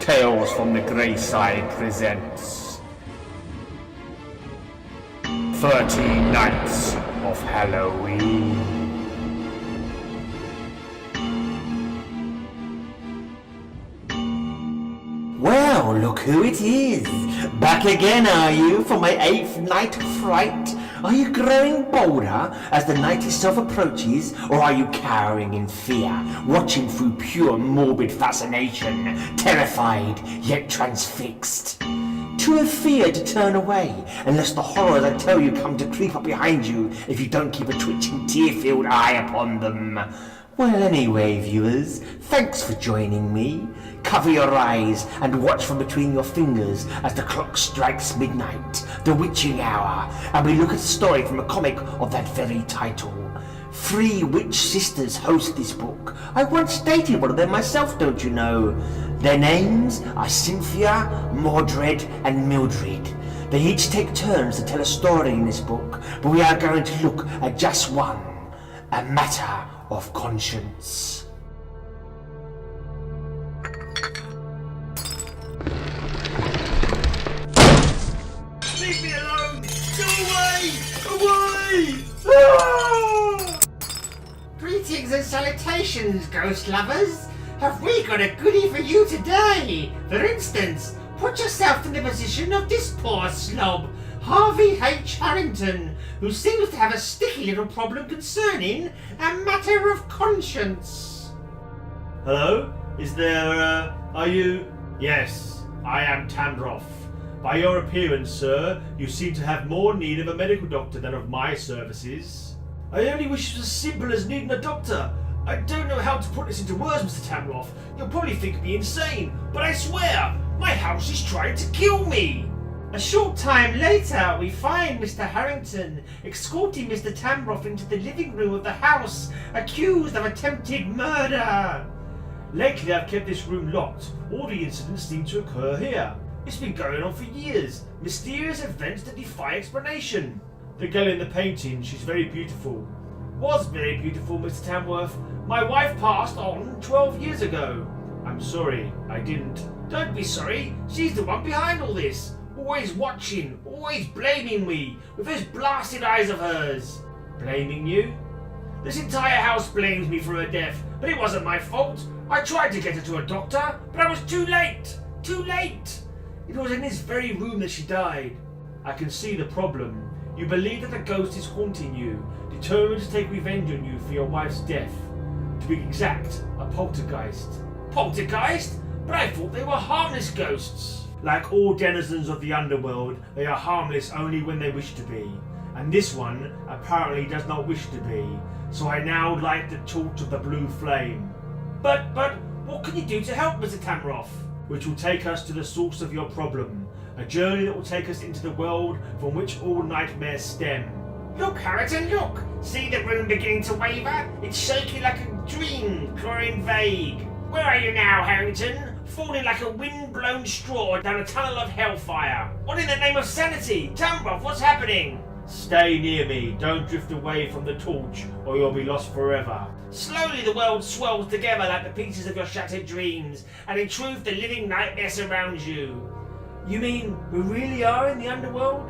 Tales from the Grey Side presents 13 Nights of Halloween. Well, look who it is. Back again, are you, for my 8th night of fright? Are you growing bolder as the night itself approaches, or are you cowering in fear, watching through pure morbid fascination, terrified yet transfixed? Too afeared to turn away, unless the horrors I tell you come to creep up behind you if you don't keep a twitching tear-filled eye upon them. Well, anyway, viewers, thanks for joining me. Cover your eyes and watch from between your fingers as the clock strikes midnight, the witching hour, and we look at a story from a comic of that very title. 3 witch sisters host this book. I once dated one of them myself, don't you know? Their names are Cynthia, Mordred, and Mildred. They each take turns to tell a story in this book, but we are going to look at just one, a matter of conscience. Leave me alone! Go away! Away! Ah! Greetings and salutations, ghost lovers! Have we got a goodie for you today? For instance, put yourself in the position of this poor slob, Harvey H. Harrington, who seems to have a sticky little problem concerning a matter of conscience. Hello? Is there, are you... Yes, I am Tamroff. By your appearance, sir, you seem to have more need of a medical doctor than of my services. I only wish it was as simple as needing a doctor. I don't know how to put this into words, Mr. Tamroff. You'll probably think me insane, but I swear, my house is trying to kill me. A short time later, we find Mr. Harrington escorting Mr. Tamroff into the living room of the house, accused of attempted murder. Lately, I've kept this room locked. All the incidents seem to occur here. It's been going on for years. Mysterious events that defy explanation. The girl in the painting, she's very beautiful. Was very beautiful, Mr. Tamworth. My wife passed on 12 years ago. I'm sorry, I didn't. Don't be sorry. She's the one behind all this. Always watching, always blaming me, with those blasted eyes of hers. Blaming you? This entire house blames me for her death, but it wasn't my fault. I tried to get her to a doctor, but I was too late. Too late. It was in this very room that she died. I can see the problem. You believe that the ghost is haunting you, determined to take revenge on you for your wife's death. To be exact, a poltergeist. Poltergeist? But I thought they were harmless ghosts. Like all denizens of the underworld, they are harmless only when they wish to be. And this one apparently does not wish to be. So I now light the torch of the blue flame. But, what can you do to help, Mr. Tamroff? Which will take us to the source of your problem. A journey that will take us into the world from which all nightmares stem. Look, Harrington, look! See the room beginning to waver? It's shaky like a dream, growing vague. Where are you now, Harrington? Falling like a wind-blown straw down a tunnel of hellfire. What in the name of sanity? Tamroff, what's happening? Stay near me. Don't drift away from the torch, or you'll be lost forever. Slowly the world swells together like the pieces of your shattered dreams, and in truth the living nightmare surrounds you. You mean we really are in the underworld?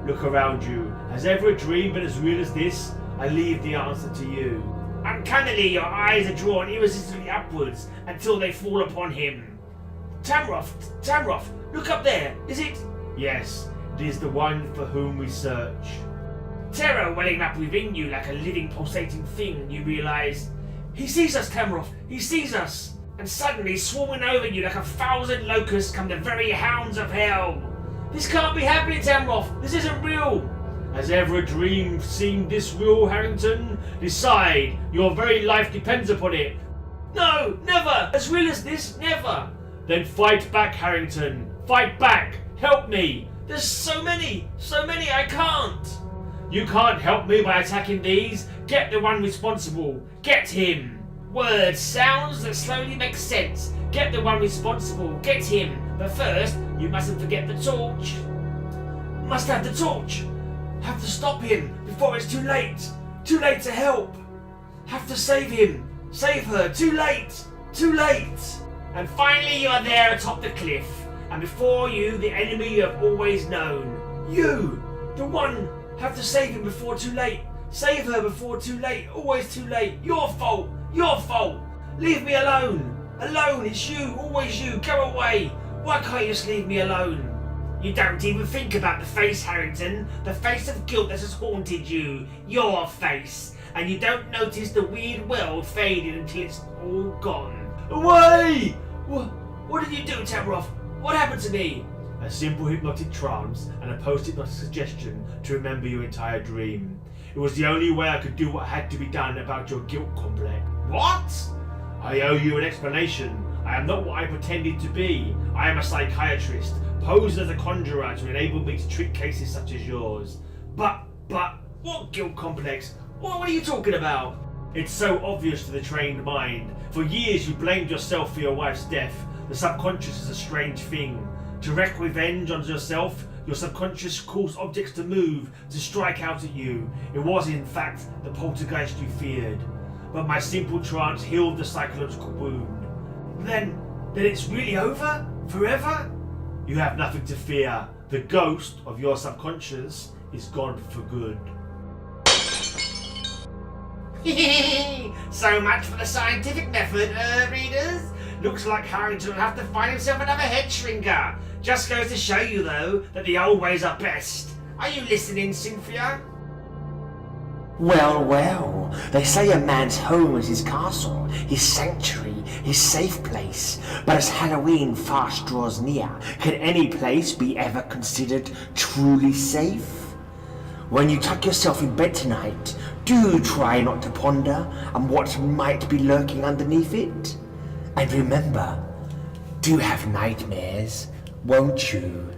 Look around you. Has ever a dream been as real as this? I leave the answer to you. Uncannily, your eyes are drawn irresistibly upwards until they fall upon him. Tamroff, look up there. Is it? Yes, it is the one for whom we search. Terror welling up within you like a living, pulsating thing, you realise. He sees us, Tamroff. He sees us. And suddenly, swarming over you like 1,000 locusts, come the very hounds of hell. This can't be happening, Tamroff. This isn't real. Has ever a dream seemed this real, Harrington? Decide. Your very life depends upon it. No, never. As real as this, never. Then fight back, Harrington. Fight back. Help me. There's so many, I can't. You can't help me by attacking these. Get the one responsible. Get him. Words, sounds that slowly make sense. Get the one responsible. Get him. But first, you mustn't forget the torch. Must have the torch. Have to stop him before it's too late. Too late to help. Have to save him. Save her. Too late. Too late. And finally you are there atop the cliff, and before you the enemy you have always known. You! The one! Have to save him before too late. Save her before too late. Always too late. Your fault! Your fault! Leave me alone! Alone! It's you! Always you! Go away! Why can't you just leave me alone? You don't even think about the face, Harrington. The face of guilt that has haunted you. Your face. And you don't notice the weird world fading until it's all gone. Away! What did you do, Tamroth? What happened to me? A simple hypnotic trance and a post-hypnotic suggestion to remember your entire dream. It was the only way I could do what had to be done about your guilt complex. What? I owe you an explanation. I am not what I pretended to be. I am a psychiatrist, posed as a conjurer to enable me to treat cases such as yours. But, what guilt complex? What are you talking about? It's so obvious to the trained mind. For years you blamed yourself for your wife's death. The subconscious is a strange thing. To wreak revenge on yourself, your subconscious caused objects to move, to strike out at you. It was in fact the poltergeist you feared. But my simple trance healed the psychological wound. Then it's really over? Forever? You have nothing to fear. The ghost of your subconscious is gone for good. So much for the scientific method, readers. Looks like Harrington will have to find himself another head shrinker. Just goes to show you, though, that the old ways are best. Are you listening, Cynthia? Well, well, they say a man's home is his castle, his sanctuary, his safe place. But as Halloween fast draws near, can any place be ever considered truly safe? When you tuck yourself in bed tonight, do try not to ponder on what might be lurking underneath it. And remember, do have nightmares, won't you?